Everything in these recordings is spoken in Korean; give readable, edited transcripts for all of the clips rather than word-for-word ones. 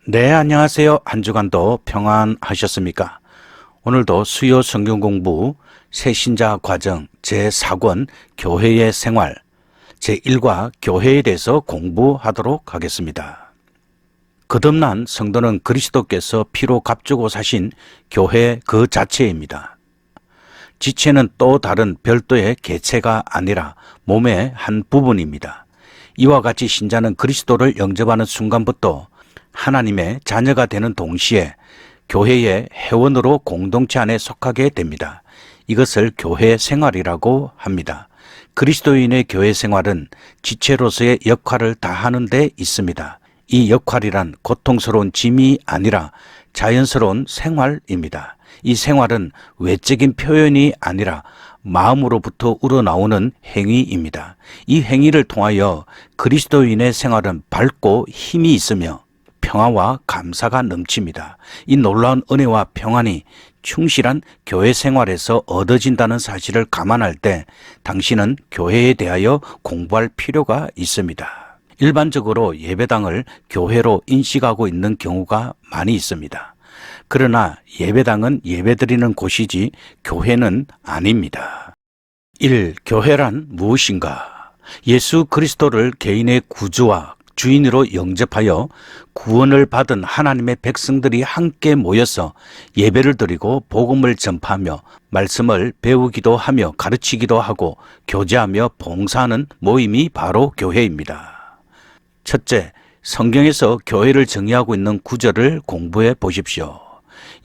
네, 안녕하세요. 한 주간도 평안하셨습니까? 오늘도 수요 성경 공부 새신자 과정 제4권 교회의 생활 제1과 교회에 대해서 공부하도록 하겠습니다. 거듭난 성도는 그리스도께서 피로 값주고 사신 교회 그 자체입니다. 지체는 또 다른 별도의 개체가 아니라 몸의 한 부분입니다. 이와 같이 신자는 그리스도를 영접하는 순간부터 하나님의 자녀가 되는 동시에 교회의 회원으로 공동체 안에 속하게 됩니다. 이것을 교회 생활이라고 합니다. 그리스도인의 교회 생활은 지체로서의 역할을 다하는 데 있습니다. 이 역할이란 고통스러운 짐이 아니라 자연스러운 생활입니다. 이 생활은 외적인 표현이 아니라 마음으로부터 우러나오는 행위입니다. 이 행위를 통하여 그리스도인의 생활은 밝고 힘이 있으며 평화와 감사가 넘칩니다. 이 놀라운 은혜와 평안이 충실한 교회 생활에서 얻어진다는 사실을 감안할 때 당신은 교회에 대하여 공부할 필요가 있습니다. 일반적으로 예배당을 교회로 인식하고 있는 경우가 많이 있습니다. 그러나 예배당은 예배드리는 곳이지 교회는 아닙니다. 1. 교회란 무엇인가? 예수 그리스도를 개인의 구주와 주인으로 영접하여 구원을 받은 하나님의 백성들이 함께 모여서 예배를 드리고 복음을 전파하며 말씀을 배우기도 하며 가르치기도 하고 교제하며 봉사하는 모임이 바로 교회입니다. 첫째, 성경에서 교회를 정의하고 있는 구절을 공부해 보십시오.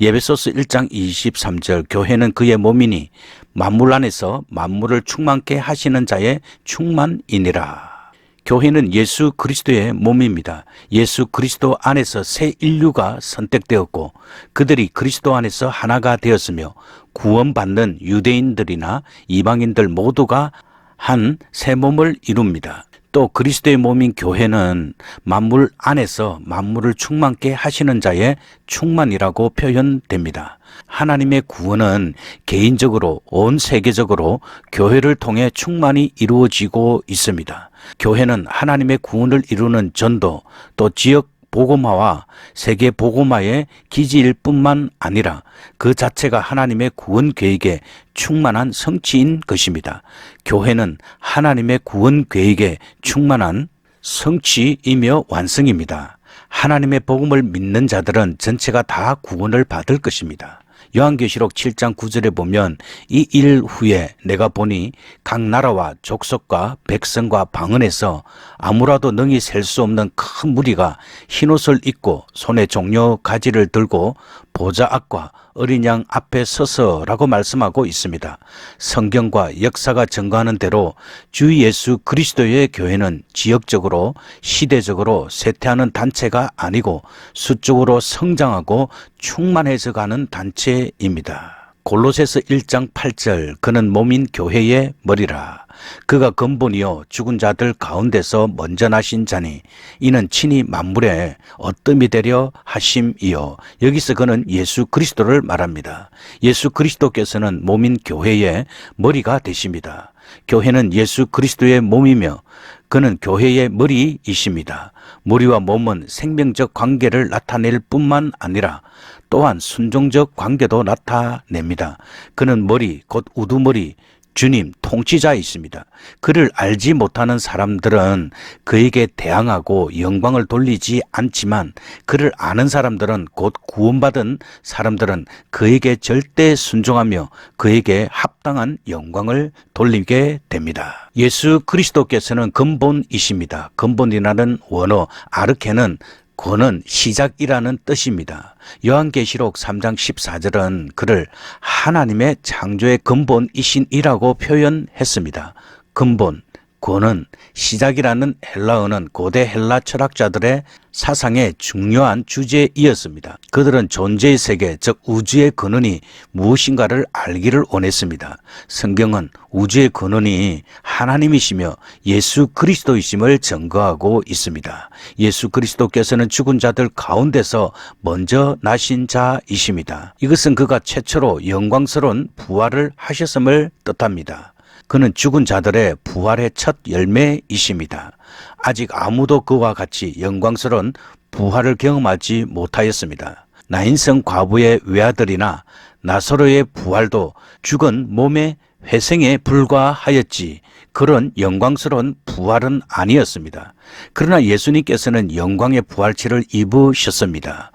에베소서 1장 23절 교회는 그의 몸이니 만물 안에서 만물을 충만케 하시는 자의 충만이니라. 교회는 예수 그리스도의 몸입니다. 예수 그리스도 안에서 새 인류가 선택되었고 그들이 그리스도 안에서 하나가 되었으며 구원받는 유대인들이나 이방인들 모두가 한 새 몸을 이룹니다. 또 그리스도의 몸인 교회는 만물 안에서 만물을 충만케 하시는 자의 충만이라고 표현됩니다. 하나님의 구원은 개인적으로 온 세계적으로 교회를 통해 충만히 이루어지고 있습니다. 교회는 하나님의 구원을 이루는 전도 또 지역 복음화와 세계 복음화의 기지일 뿐만 아니라 그 자체가 하나님의 구원 계획의 충만한 성취인 것입니다. 교회는 하나님의 구원 계획의 충만한 성취이며 완성입니다. 하나님의 복음을 믿는 자들은 전체가 다 구원을 받을 것입니다. 요한계시록 7장 9절에 보면 이 일 후에 내가 보니 각 나라와 족속과 백성과 방언에서 아무라도 능히 셀 수 없는 큰 무리가 흰옷을 입고 손에 종려 가지를 들고 보좌 앞과 어린 양 앞에 서서라고 말씀하고 있습니다. 성경과 역사가 증거하는 대로 주 예수 그리스도의 교회는 지역적으로 시대적으로 쇠퇴하는 단체가 아니고 수적으로 성장하고 충만해져 가는 단체입니다. 골로새서 1장 8절 그는 몸인 교회의 머리라. 그가 근본이요 죽은 자들 가운데서 먼저 나신 자니 이는 친히 만물에 어뜸이 되려 하심이요. 여기서 그는 예수 그리스도를 말합니다. 예수 그리스도께서는 몸인 교회의 머리가 되십니다. 교회는 예수 그리스도의 몸이며 그는 교회의 머리이십니다. 머리와 몸은 생명적 관계를 나타낼 뿐만 아니라 또한 순종적 관계도 나타냅니다. 그는 머리, 곧 우두머리, 주님, 통치자이십니다. 그를 알지 못하는 사람들은 그에게 대항하고 영광을 돌리지 않지만 그를 아는 사람들은 곧 구원받은 사람들은 그에게 절대 순종하며 그에게 합당한 영광을 돌리게 됩니다. 예수 그리스도께서는 근본이십니다. 근본이라는 원어 아르케는 권은 시작이라는 뜻입니다. 요한계시록 3장 14절은 그를 하나님의 창조의 근본이신이라고 표현했습니다. 근본, 권은 시작이라는 헬라어는 고대 헬라 철학자들의 사상의 중요한 주제이었습니다. 그들은 존재의 세계, 즉 우주의 근원이 무엇인가를 알기를 원했습니다. 성경은 우주의 근원이 하나님이시며 예수 그리스도이심을 증거하고 있습니다. 예수 그리스도께서는 죽은 자들 가운데서 먼저 나신 자이십니다. 이것은 그가 최초로 영광스러운 부활을 하셨음을 뜻합니다. 그는 죽은 자들의 부활의 첫 열매이십니다. 아직 아무도 그와 같이 영광스러운 부활을 경험하지 못하였습니다. 나인성 과부의 외아들이나 나사로의 부활도 죽은 몸의 회생에 불과하였지 그런 영광스러운 부활은 아니었습니다. 그러나 예수님께서는 영광의 부활체를 입으셨습니다.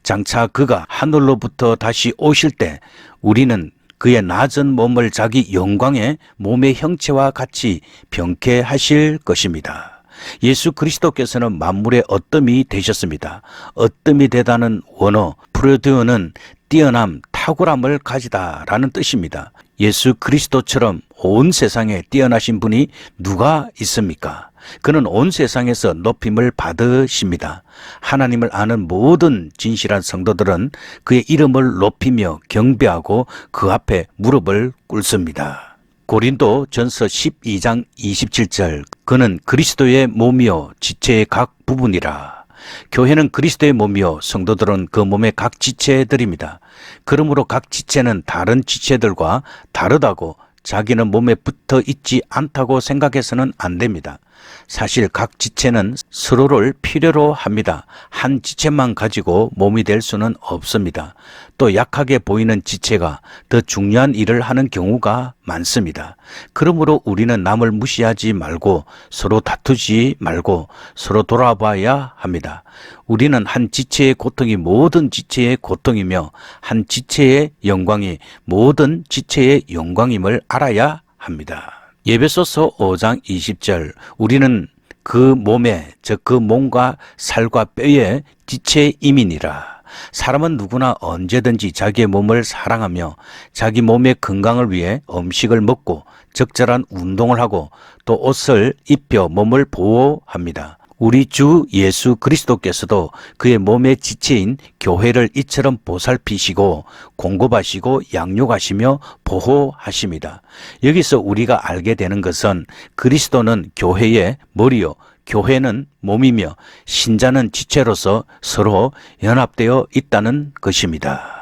장차 그가 하늘로부터 다시 오실 때 우리는 그의 낮은 몸을 자기 영광의 몸의 형체와 같이 병케하실 것입니다. 예수 그리스도께서는 만물의 어뜸이 되셨습니다. 어뜸이 되다는 원어 프로디오는 뛰어남, 탁월함을 가지다라는 뜻입니다. 예수 그리스도처럼 온 세상에 뛰어나신 분이 누가 있습니까? 그는 온 세상에서 높임을 받으십니다. 하나님을 아는 모든 진실한 성도들은 그의 이름을 높이며 경배하고 그 앞에 무릎을 꿇습니다. 고린도 전서 12장 27절 그는 그리스도의 몸이요 지체의 각 부분이라. 교회는 그리스도의 몸이요 성도들은 그 몸의 각 지체들입니다. 그러므로 각 지체는 다른 지체들과 다르다고 자기는 몸에 붙어 있지 않다고 생각해서는 안 됩니다. 사실 각 지체는 서로를 필요로 합니다. 한 지체만 가지고 몸이 될 수는 없습니다. 또 약하게 보이는 지체가 더 중요한 일을 하는 경우가 많습니다. 그러므로 우리는 남을 무시하지 말고 서로 다투지 말고 서로 돌아봐야 합니다. 우리는 한 지체의 고통이 모든 지체의 고통이며 한 지체의 영광이 모든 지체의 영광임을 알아야 합니다. 에베소서 5장 20절 우리는 그 몸에 즉 그 몸과 살과 뼈의 지체임이니라. 사람은 누구나 언제든지 자기의 몸을 사랑하며 자기 몸의 건강을 위해 음식을 먹고 적절한 운동을 하고 또 옷을 입혀 몸을 보호합니다. 우리 주 예수 그리스도께서도 그의 몸의 지체인 교회를 이처럼 보살피시고 공급하시고 양육하시며 보호하십니다. 여기서 우리가 알게 되는 것은 그리스도는 교회의 머리요 교회는 몸이며 신자는 지체로서 서로 연합되어 있다는 것입니다.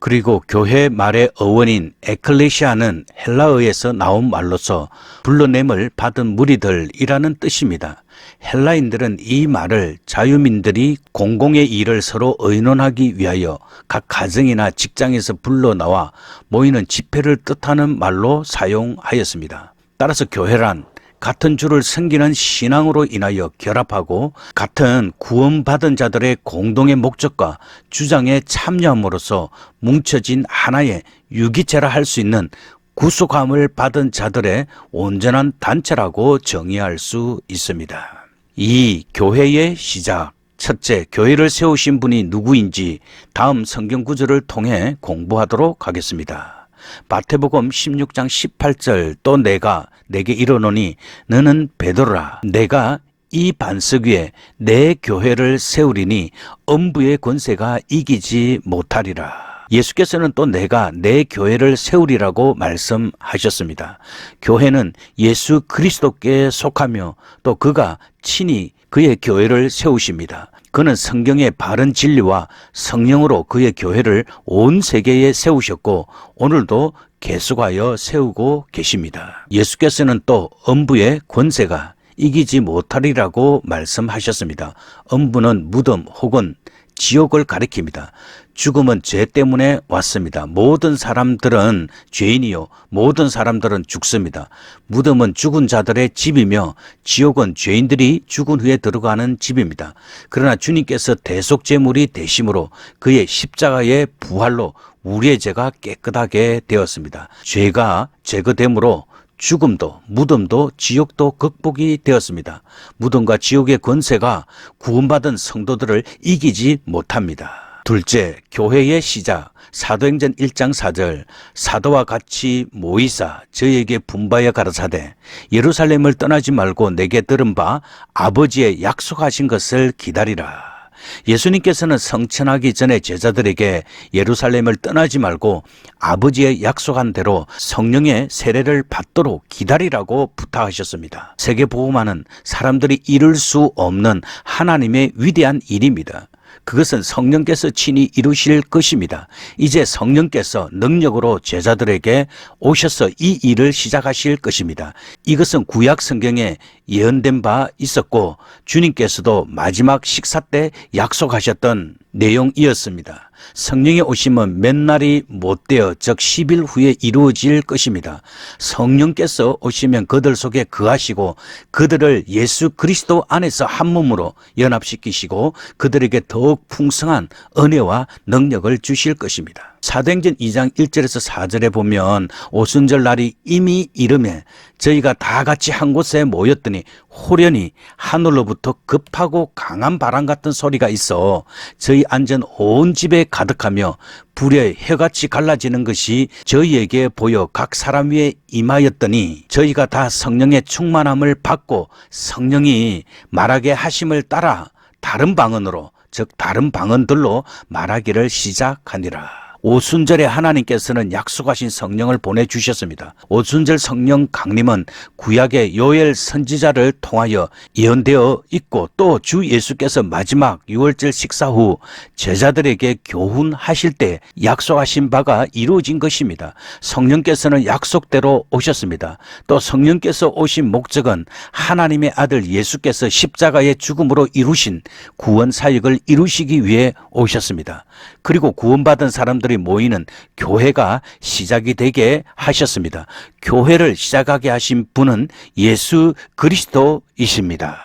그리고 교회 말의 어원인 에클레시아는 헬라어에서 나온 말로서 불러냄을 받은 무리들이라는 뜻입니다. 헬라인들은 이 말을 자유민들이 공공의 일을 서로 의논하기 위하여 각 가정이나 직장에서 불러나와 모이는 집회를 뜻하는 말로 사용하였습니다. 따라서 교회란 같은 주를 섬기는 신앙으로 인하여 결합하고 같은 구원받은 자들의 공동의 목적과 주장에 참여함으로써 뭉쳐진 하나의 유기체라 할 수 있는 구속함을 받은 자들의 온전한 단체라고 정의할 수 있습니다. 이 교회의 시작, 첫째, 교회를 세우신 분이 누구인지 다음 성경 구절을 통해 공부하도록 하겠습니다. 마태복음 16장 18절 또 내가 내게 이르노니 너는 베드로라 내가 이 반석 위에 내 교회를 세우리니 엄부의 권세가 이기지 못하리라. 예수께서는 또 내가 내 교회를 세우리라고 말씀하셨습니다. 교회는 예수 그리스도께 속하며 또 그가 친히 그의 교회를 세우십니다. 그는 성경의 바른 진리와 성령으로 그의 교회를 온 세계에 세우셨고 오늘도 계속하여 세우고 계십니다. 예수께서는 또 엄부의 권세가 이기지 못하리라고 말씀하셨습니다. 엄부는 무덤 혹은 지옥을 가리킵니다. 죽음은 죄 때문에 왔습니다. 모든 사람들은 죄인이요 모든 사람들은 죽습니다. 무덤은 죽은 자들의 집이며 지옥은 죄인들이 죽은 후에 들어가는 집입니다. 그러나 주님께서 대속제물이 되심으로 그의 십자가의 부활로 우리의 죄가 깨끗하게 되었습니다. 죄가 제거됨으로 죽음도 무덤도 지옥도 극복이 되었습니다. 무덤과 지옥의 권세가 구원받은 성도들을 이기지 못합니다. 둘째, 교회의 시작. 사도행전 1장 4절 사도와 같이 모이사 저에게 분바여 가라사대 예루살렘을 떠나지 말고 내게 들은 바 아버지의 약속하신 것을 기다리라. 예수님께서는 성천하기 전에 제자들에게 예루살렘을 떠나지 말고 아버지의 약속한 대로 성령의 세례를 받도록 기다리라고 부탁하셨습니다. 세계복음화는 사람들이 이룰 수 없는 하나님의 위대한 일입니다. 그것은 성령께서 친히 이루실 것입니다. 이제 성령께서 능력으로 제자들에게 오셔서 이 일을 시작하실 것입니다. 이것은 구약 성경에 예언된 바 있었고 주님께서도 마지막 식사 때 약속하셨던 내용이었습니다. 성령의 오심은 몇 날이 못되어 즉 10일 후에 이루어질 것입니다. 성령께서 오시면 그들 속에 거하시고 그들을 예수 그리스도 안에서 한 몸으로 연합시키시고 그들에게 더욱 풍성한 은혜와 능력을 주실 것입니다. 사도행전 2장 1절에서 4절에 보면 오순절 날이 이미 이르매 저희가 다 같이 한 곳에 모였더니 호련히 하늘로부터 급하고 강한 바람 같은 소리가 있어 저희 앉은 온 집에 가득하며 불에 혀같이 갈라지는 것이 저희에게 보여 각 사람 위에 임하였더니 저희가 다 성령의 충만함을 받고 성령이 말하게 하심을 따라 다른 방언으로 즉 다른 방언들로 말하기를 시작하니라. 오순절에 하나님께서는 약속하신 성령을 보내주셨습니다. 오순절 성령 강림은 구약의 요엘 선지자를 통하여 예언되어 있고 또 주 예수께서 마지막 유월절 식사 후 제자들에게 교훈하실 때 약속하신 바가 이루어진 것입니다. 성령께서는 약속대로 오셨습니다. 또 성령께서 오신 목적은 하나님의 아들 예수께서 십자가의 죽음으로 이루신 구원 사역을 이루시기 위해 오셨습니다. 그리고 구원받은 사람들이 모이는 교회가 시작이 되게 하셨습니다. 교회를 시작하게 하신 분은 예수 그리스도이십니다.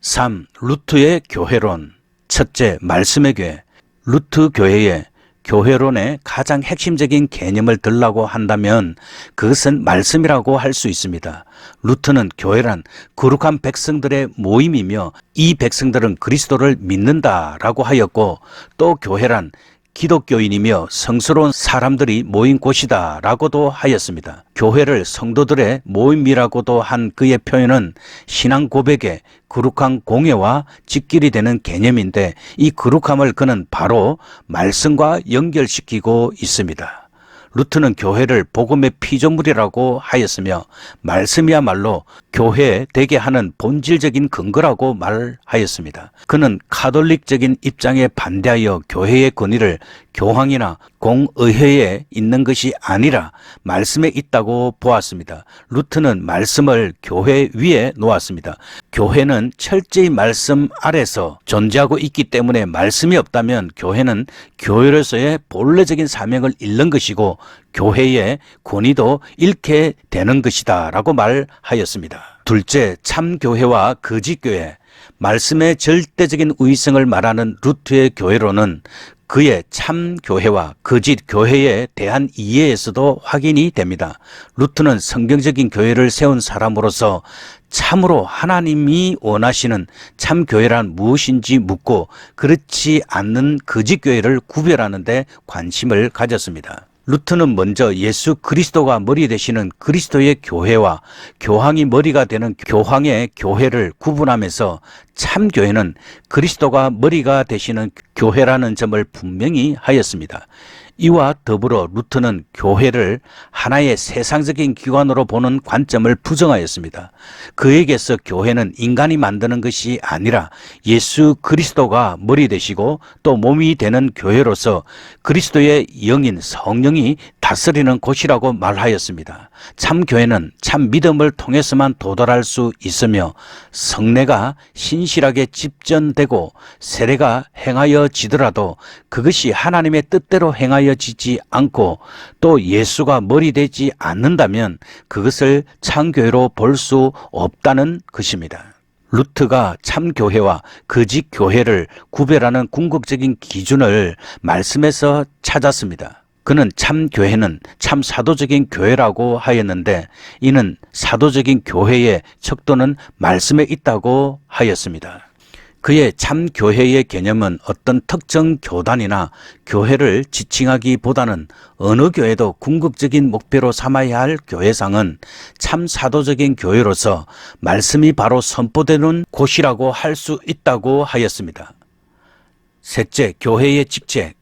3. 루트의 교회론. 첫째, 말씀의 교회. 루트 교회의 교회론의 가장 핵심적인 개념을 들라고 한다면 그것은 말씀이라고 할 수 있습니다. 루트는 교회란 거룩한 백성들의 모임이며 이 백성들은 그리스도를 믿는다라고 하였고 또 교회란 기독교인이며 성스러운 사람들이 모인 곳이다 라고도 하였습니다. 교회를 성도들의 모임이라고도 한 그의 표현은 신앙 고백의 거룩한 공예와 직결이 되는 개념인데 이 거룩함을 그는 바로 말씀과 연결시키고 있습니다. 루트는 교회를 복음의 피조물이라고 하였으며 말씀이야말로 교회에 되게 하는 본질적인 근거라고 말하였습니다. 그는 카톨릭적인 입장에 반대하여 교회의 권위를 교황이나 공의회에 있는 것이 아니라 말씀에 있다고 보았습니다. 루트는 말씀을 교회 위에 놓았습니다. 교회는 철저히 말씀 아래서 존재하고 있기 때문에 말씀이 없다면 교회는 교회로서의 본래적인 사명을 잃는 것이고 교회의 권위도 잃게 되는 것이다 라고 말하였습니다. 둘째, 참교회와 거짓교회. 말씀의 절대적인 우위성을 말하는 루트의 교회로는 그의 참교회와 거짓교회에 대한 이해에서도 확인이 됩니다. 루트는 성경적인 교회를 세운 사람으로서 참으로 하나님이 원하시는 참교회란 무엇인지 묻고 그렇지 않는 거짓교회를 구별하는 데 관심을 가졌습니다. 루트는 먼저 예수 그리스도가 머리 되시는 그리스도의 교회와 교황이 머리가 되는 교황의 교회를 구분하면서 참교회는 그리스도가 머리가 되시는 교회라는 점을 분명히 하였습니다. 이와 더불어 루트는 교회를 하나의 세상적인 기관으로 보는 관점을 부정하였습니다. 그에게서 교회는 인간이 만드는 것이 아니라 예수 그리스도가 머리 되시고 또 몸이 되는 교회로서 그리스도의 영인 성령이 다스리는 곳이라고 말하였습니다. 참 교회는 참 믿음을 통해서만 도달할 수 있으며 성례가 신실하게 집전되고 세례가 행하여지더라도 그것이 하나님의 뜻대로 행하여지지 않고 또 예수가 머리 되지 않는다면 그것을 참교회로 볼 수 없다는 것입니다. 루트가 참교회와 거짓교회를 구별하는 궁극적인 기준을 말씀에서 찾았습니다. 그는 참교회는 참 사도적인 교회라고 하였는데 이는 사도적인 교회의 척도는 말씀에 있다고 하였습니다. 그의 참교회의 개념은 어떤 특정 교단이나 교회를 지칭하기보다는 어느 교회도 궁극적인 목표로 삼아야 할 교회상은 참 사도적인 교회로서 말씀이 바로 선포되는 곳이라고 할 수 있다고 하였습니다. 셋째, 교회의 직책.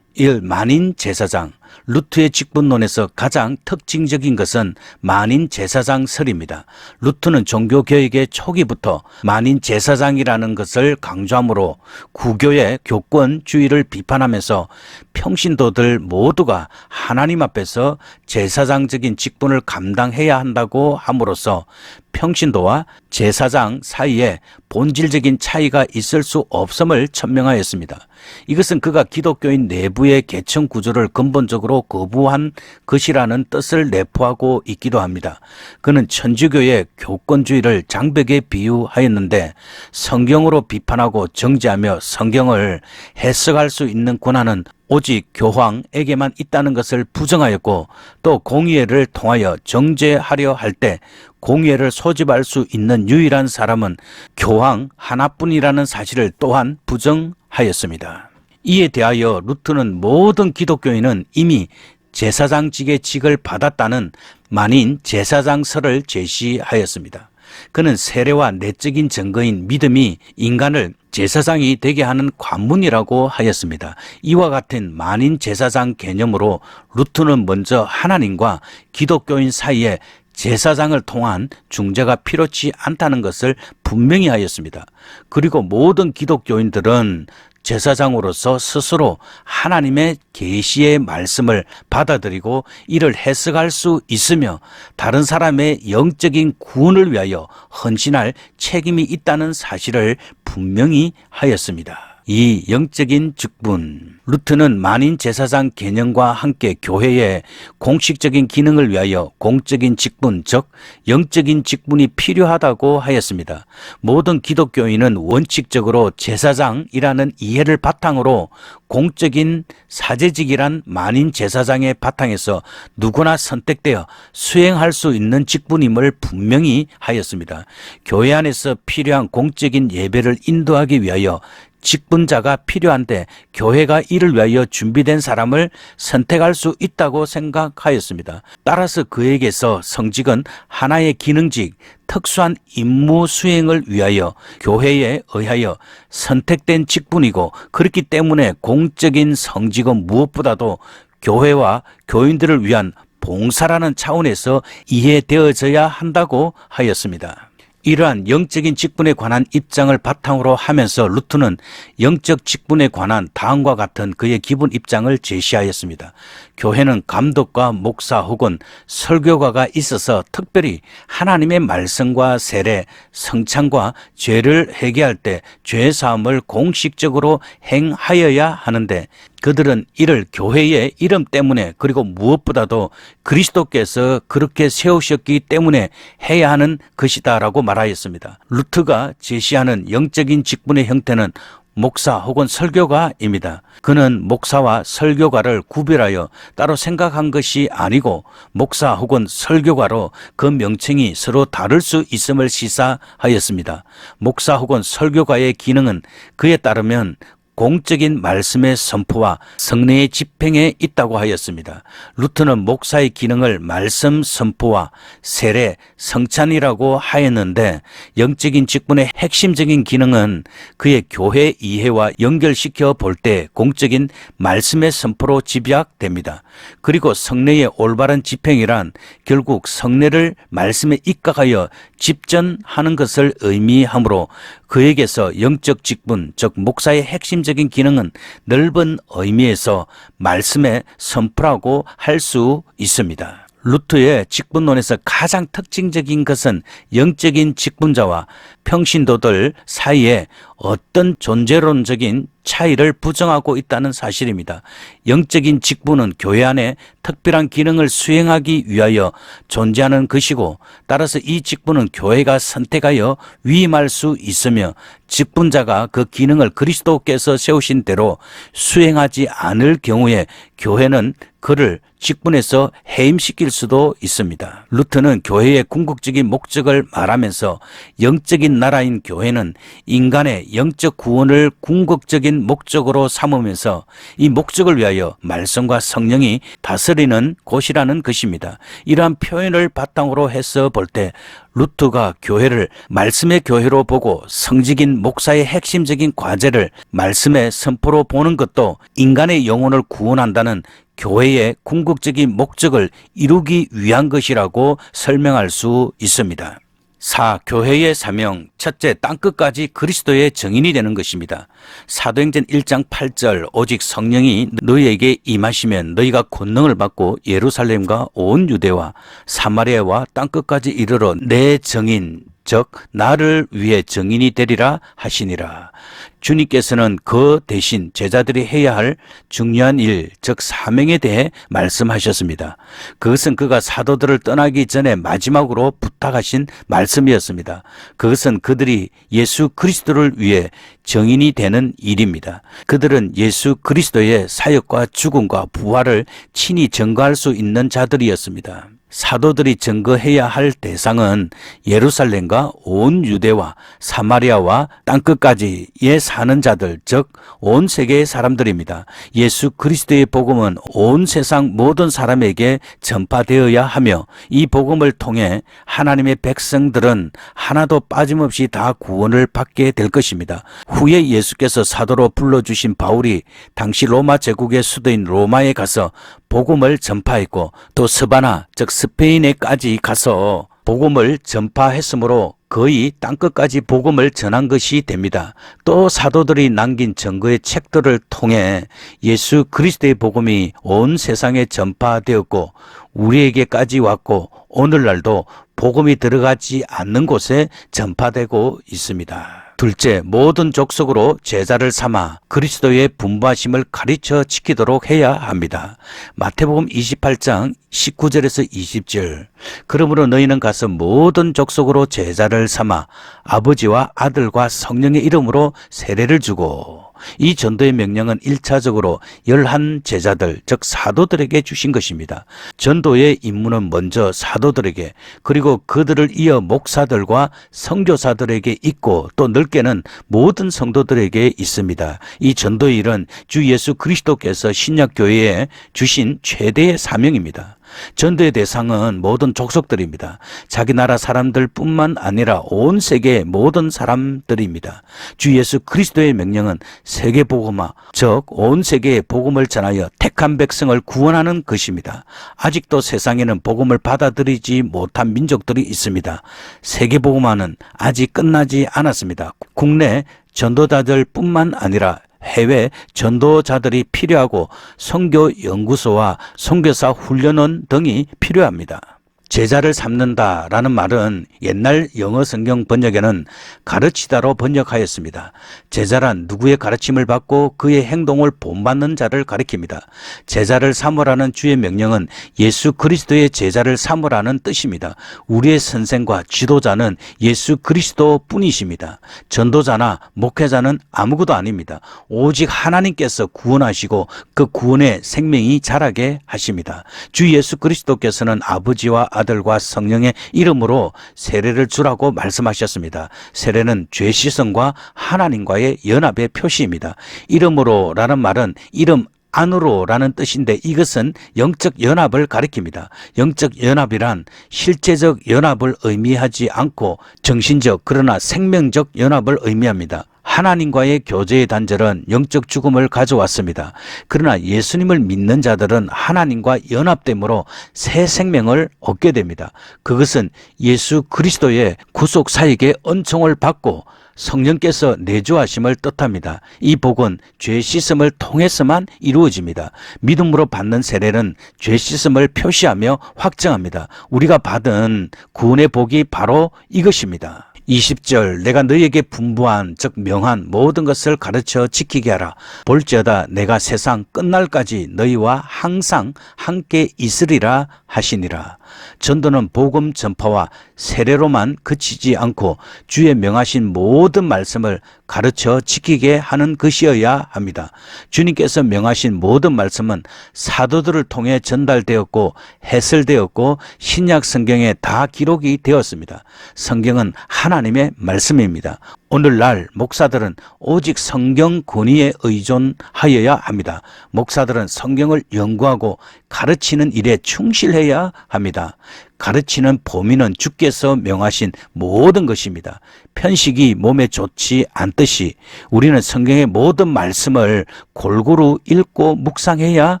1. 만인 제사장. 루트의 직분론에서 가장 특징적인 것은 만인 제사장 설입니다. 루트는 종교개혁의 초기부터 만인 제사장이라는 것을 강조하므로 구교의 교권주의를 비판하면서 평신도들 모두가 하나님 앞에서 제사장적인 직분을 감당해야 한다고 함으로써 평신도와 제사장 사이에 본질적인 차이가 있을 수 없음을 천명하였습니다. 이것은 그가 기독교인 내부의 계층 구조를 근본적으로 거부한 것이라는 뜻을 내포하고 있기도 합니다. 그는 천주교의 교권주의를 장벽에 비유하였는데 성경으로 비판하고 정죄하며 성경을 해석할 수 있는 권한은 오직 교황에게만 있다는 것을 부정하였고, 또 공의회를 통하여 정죄하려 할 때 공의회를 소집할 수 있는 유일한 사람은 교황 하나뿐이라는 사실을 또한 부정하였습니다. 이에 대하여 루트는 모든 기독교인은 이미 제사장직의 직을 받았다는 만인 제사장설을 제시하였습니다. 그는 세례와 내적인 증거인 믿음이 인간을 제사장이 되게 하는 관문이라고 하였습니다. 이와 같은 만인 제사장 개념으로 루트는 먼저 하나님과 기독교인 사이에 제사장을 통한 중재가 필요치 않다는 것을 분명히 하였습니다. 그리고 모든 기독교인들은 제사장으로서 스스로 하나님의 계시의 말씀을 받아들이고 이를 해석할 수 있으며 다른 사람의 영적인 구원을 위하여 헌신할 책임이 있다는 사실을 분명히 하였습니다. 이 영적인 직분, 루트는 만인 제사장 개념과 함께 교회의 공식적인 기능을 위하여 공적인 직분, 즉 영적인 직분이 필요하다고 하였습니다. 모든 기독교인은 원칙적으로 제사장이라는 이해를 바탕으로 공적인 사제직이란 만인 제사장의 바탕에서 누구나 선택되어 수행할 수 있는 직분임을 분명히 하였습니다. 교회 안에서 필요한 공적인 예배를 인도하기 위하여 직분자가 필요한데 교회가 이를 위하여 준비된 사람을 선택할 수 있다고 생각하였습니다. 따라서 그에게서 성직은 하나의 기능직, 특수한 임무 수행을 위하여 교회에 의하여 선택된 직분이고, 그렇기 때문에 공적인 성직은 무엇보다도 교회와 교인들을 위한 봉사라는 차원에서 이해되어져야 한다고 하였습니다. 이러한 영적인 직분에 관한 입장을 바탕으로 하면서 루트는 영적 직분에 관한 다음과 같은 그의 기본 입장을 제시하였습니다. 교회는 감독과 목사 혹은 설교가가 있어서 특별히 하나님의 말씀과 세례, 성찬과 죄를 회개할 때 죄사함을 공식적으로 행하여야 하는데, 그들은 이를 교회의 이름 때문에 그리고 무엇보다도 그리스도께서 그렇게 세우셨기 때문에 해야 하는 것이다라고 말하였습니다. 루트가 제시하는 영적인 직분의 형태는 목사 혹은 설교가입니다. 그는 목사와 설교가를 구별하여 따로 생각한 것이 아니고 목사 혹은 설교가로 그 명칭이 서로 다를 수 있음을 시사하였습니다. 목사 혹은 설교가의 기능은 그에 따르면 공적인 말씀의 선포와 성례의 집행에 있다고 하였습니다. 루트는 목사의 기능을 말씀 선포와 세례, 성찬이라고 하였는데, 영적인 직분의 핵심적인 기능은 그의 교회 이해와 연결시켜 볼 때 공적인 말씀의 선포로 집약됩니다. 그리고 성례의 올바른 집행이란 결국 성례를 말씀에 입각하여 집전하는 것을 의미하므로 그에게서 영적 직분, 즉 목사의 핵심적인 기능은 넓은 의미에서 말씀에 선포라고 할 수 있습니다. 루트의 직분론에서 가장 특징적인 것은 영적인 직분자와 평신도들 사이에 어떤 존재론적인 차이를 부정하고 있다는 사실입니다. 영적인 직분은 교회 안에 특별한 기능을 수행하기 위하여 존재하는 것이고, 따라서 이 직분은 교회가 선택하여 위임할 수 있으며 직분자가 그 기능을 그리스도께서 세우신 대로 수행하지 않을 경우에 교회는 그를 직분에서 해임시킬 수도 있습니다. 루트는 교회의 궁극적인 목적을 말하면서 영적인 나라인 교회는 인간의 영적 구원을 궁극적인 목적으로 삼으면서 이 목적을 위하여 말씀과 성령이 다스리는 곳이라는 것입니다. 이러한 표현을 바탕으로 해서 볼 때 루트가 교회를 말씀의 교회로 보고 성직인 목사의 핵심적인 과제를 말씀의 선포로 보는 것도 인간의 영혼을 구원한다는 교회의 궁극적인 목적을 이루기 위한 것이라고 설명할 수 있습니다. 4. 교회의 사명. 첫째, 땅끝까지 그리스도의 증인이 되는 것입니다. 사도행전 1장 8절 오직 성령이 너희에게 임하시면 너희가 권능을 받고 예루살렘과 온 유대와 사마리아와 땅끝까지 이르러 내 증인 즉 나를 위해 증인이 되리라 하시니라. 주님께서는 그 대신 제자들이 해야 할 중요한 일, 즉 사명에 대해 말씀하셨습니다. 그것은 그가 사도들을 떠나기 전에 마지막으로 부탁하신 말씀이었습니다. 그것은 그들이 예수 그리스도를 위해 증인이 되는 일입니다. 그들은 예수 그리스도의 사역과 죽음과 부활을 친히 증거할 수 있는 자들이었습니다. 사도들이 증거해야 할 대상은 예루살렘과 온 유대와 사마리아와 땅끝까지에 사는 자들, 즉 온 세계의 사람들입니다. 예수 그리스도의 복음은 온 세상 모든 사람에게 전파되어야 하며 이 복음을 통해 하나님의 백성들은 하나도 빠짐없이 다 구원을 받게 될 것입니다. 후에 예수께서 사도로 불러주신 바울이 당시 로마 제국의 수도인 로마에 가서 복음을 전파했고 또 스바나 즉 스페인에까지 가서 복음을 전파했으므로 거의 땅끝까지 복음을 전한 것이 됩니다. 또 사도들이 남긴 증거의 책들을 통해 예수 그리스도의 복음이 온 세상에 전파되었고 우리에게까지 왔고 오늘날도 복음이 들어가지 않는 곳에 전파되고 있습니다. 둘째, 모든 족속으로 제자를 삼아 그리스도의 분부하심을 가르쳐 지키도록 해야 합니다. 마태복음 28장 19절에서 20절. 그러므로 너희는 가서 모든 족속으로 제자를 삼아 아버지와 아들과 성령의 이름으로 세례를 주고, 이 전도의 명령은 1차적으로 11 제자들, 즉 사도들에게 주신 것입니다. 전도의 임무는 먼저 사도들에게, 그리고 그들을 이어 목사들과 선교사들에게 있고 또 넓게는 모든 성도들에게 있습니다. 이 전도의 일은 주 예수 그리스도께서 신약교회에 주신 최대의 사명입니다. 전도의 대상은 모든 족속들입니다. 자기 나라 사람들뿐만 아니라 온 세계의 모든 사람들입니다. 주 예수 그리스도의 명령은 세계복음화, 즉 온 세계에 복음을 전하여 택한 백성을 구원하는 것입니다. 아직도 세상에는 복음을 받아들이지 못한 민족들이 있습니다. 세계복음화는 아직 끝나지 않았습니다. 국내 전도자들뿐만 아니라 해외 전도자들이 필요하고 선교 연구소와 선교사 훈련원 등이 필요합니다. 제자를 삼는다라는 말은 옛날 영어 성경 번역에는 가르치다로 번역하였습니다. 제자란 누구의 가르침을 받고 그의 행동을 본받는 자를 가리킵니다. 제자를 삼으라는 주의 명령은 예수 그리스도의 제자를 삼으라는 뜻입니다. 우리의 선생과 지도자는 예수 그리스도 뿐이십니다. 전도자나 목회자는 아무것도 아닙니다. 오직 하나님께서 구원하시고 그 구원의 생명이 자라게 하십니다. 주 예수 그리스도께서는 아버지와 아들과 성령의 이름으로 세례를 주라고 말씀하셨습니다. 세례는 죄 씻음과 하나님과의 연합의 표시입니다. 이름으로라는 말은 이름 안으로라는 뜻인데 이것은 영적 연합을 가리킵니다. 영적 연합이란 실제적 연합을 의미하지 않고 정신적 그러나 생명적 연합을 의미합니다. 하나님과의 교제의 단절은 영적 죽음을 가져왔습니다. 그러나 예수님을 믿는 자들은 하나님과 연합됨으로 새 생명을 얻게 됩니다. 그것은 예수 그리스도의 구속 사역의 은총을 받고 성령께서 내주하심을 뜻합니다. 이 복은 죄 씻음을 통해서만 이루어집니다. 믿음으로 받는 세례는 죄 씻음을 표시하며 확정합니다. 우리가 받은 구원의 복이 바로 이것입니다. 20절 내가 너희에게 분부한 즉 명한 모든 것을 가르쳐 지키게 하라. 볼지어다 내가 세상 끝날까지 너희와 항상 함께 있으리라 하시니라. 전도는 복음 전파와 세례로만 그치지 않고 주의 명하신 모든 말씀을 가르쳐 지키게 하는 것이어야 합니다. 주님께서 명하신 모든 말씀은 사도들을 통해 전달되었고 해설되었고 신약 성경에 다 기록이 되었습니다. 성경은 하나 하나님의 말씀입니다. 오늘날 목사들은 오직 성경 권위에 의존하여야 합니다. 목사들은 성경을 연구하고 가르치는 일에 충실해야 합니다. 가르치는 범위는 주께서 명하신 모든 것입니다. 편식이 몸에 좋지 않듯이 우리는 성경의 모든 말씀을 골고루 읽고 묵상해야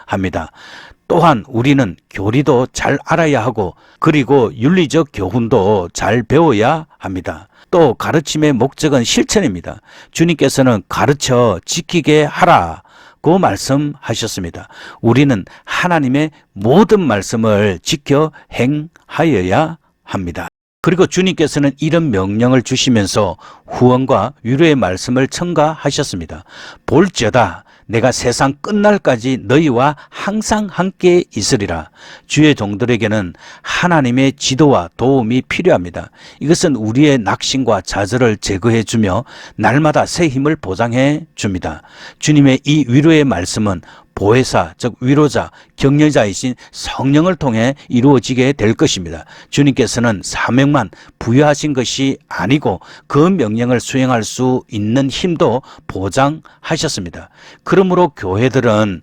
합니다. 또한 우리는 교리도 잘 알아야 하고 그리고 윤리적 교훈도 잘 배워야 합니다. 또 가르침의 목적은 실천입니다. 주님께서는 가르쳐 지키게 하라고 말씀하셨습니다. 우리는 하나님의 모든 말씀을 지켜 행하여야 합니다. 그리고 주님께서는 이런 명령을 주시면서 후원과 위로의 말씀을 첨가하셨습니다. 볼지어다 내가 세상 끝날까지 너희와 항상 함께 있으리라. 주의 종들에게는 하나님의 지도와 도움이 필요합니다. 이것은 우리의 낙심과 좌절을 제거해 주며 날마다 새 힘을 보장해 줍니다. 주님의 이 위로의 말씀은 보혜사, 즉 위로자, 격려자이신 성령을 통해 이루어지게 될 것입니다. 주님께서는 사명만 부여하신 것이 아니고 그 명령을 수행할 수 있는 힘도 보장하셨습니다. 그러므로 교회들은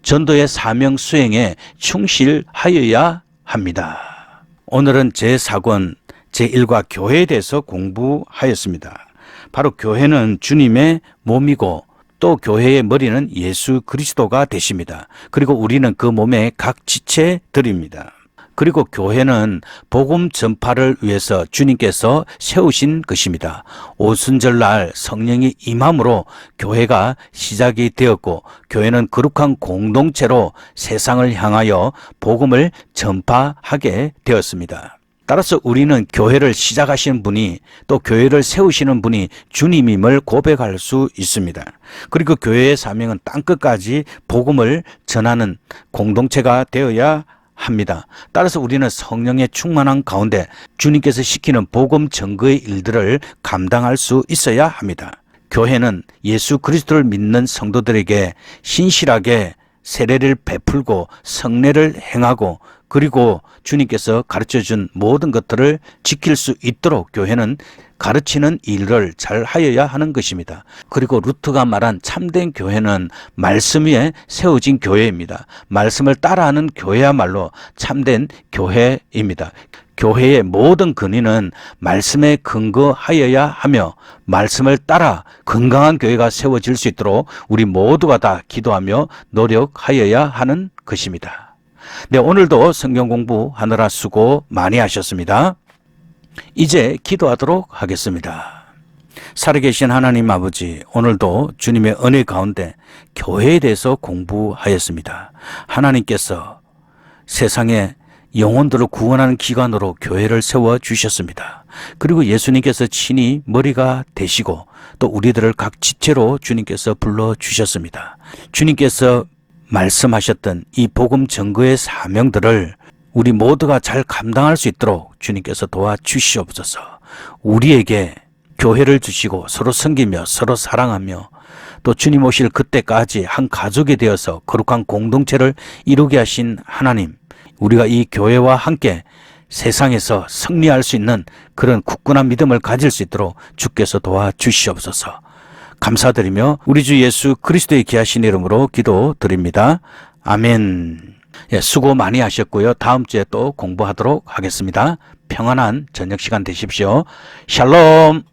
전도의 사명 수행에 충실하여야 합니다. 오늘은 제4권 제1과 교회에 대해서 공부하였습니다. 바로 교회는 주님의 몸이고 또 교회의 머리는 예수 그리스도가 되십니다. 그리고 우리는 그 몸의 각 지체들입니다. 그리고 교회는 복음 전파를 위해서 주님께서 세우신 것입니다. 오순절날 성령이 임함으로 교회가 시작이 되었고 교회는 거룩한 공동체로 세상을 향하여 복음을 전파하게 되었습니다. 따라서 우리는 교회를 시작하시는 분이 또 교회를 세우시는 분이 주님임을 고백할 수 있습니다. 그리고 교회의 사명은 땅끝까지 복음을 전하는 공동체가 되어야 합니다. 따라서 우리는 성령의 충만한 가운데 주님께서 시키는 복음 전거의 일들을 감당할 수 있어야 합니다. 교회는 예수 그리스도를 믿는 성도들에게 신실하게 세례를 베풀고 성례를 행하고 그리고 주님께서 가르쳐준 모든 것들을 지킬 수 있도록 교회는 가르치는 일을 잘 하여야 하는 것입니다. 그리고 루트가 말한 참된 교회는 말씀 위에 세워진 교회입니다. 말씀을 따라하는 교회야말로 참된 교회입니다. 교회의 모든 근위는 말씀에 근거하여야 하며 말씀을 따라 건강한 교회가 세워질 수 있도록 우리 모두가 다 기도하며 노력하여야 하는 것입니다. 네, 오늘도 성경 공부하느라 수고 많이 하셨습니다. 이제 기도하도록 하겠습니다. 살아계신 하나님 아버지, 오늘도 주님의 은혜 가운데 교회에 대해서 공부하였습니다. 하나님께서 세상에 영혼들을 구원하는 기관으로 교회를 세워주셨습니다. 그리고 예수님께서 친히 머리가 되시고 또 우리들을 각 지체로 주님께서 불러주셨습니다. 주님께서 말씀하셨던 이 복음 전거의 사명들을 우리 모두가 잘 감당할 수 있도록 주님께서 도와주시옵소서. 우리에게 교회를 주시고 서로 섬기며 서로 사랑하며 또 주님 오실 그때까지 한 가족이 되어서 거룩한 공동체를 이루게 하신 하나님, 우리가 이 교회와 함께 세상에서 승리할 수 있는 그런 굳건한 믿음을 가질 수 있도록 주께서 도와주시옵소서. 감사드리며 우리 주 예수 그리스도의 귀하신 이름으로 기도드립니다. 아멘. 예, 수고 많이 하셨고요. 다음 주에 또 공부하도록 하겠습니다. 평안한 저녁 시간 되십시오. 샬롬.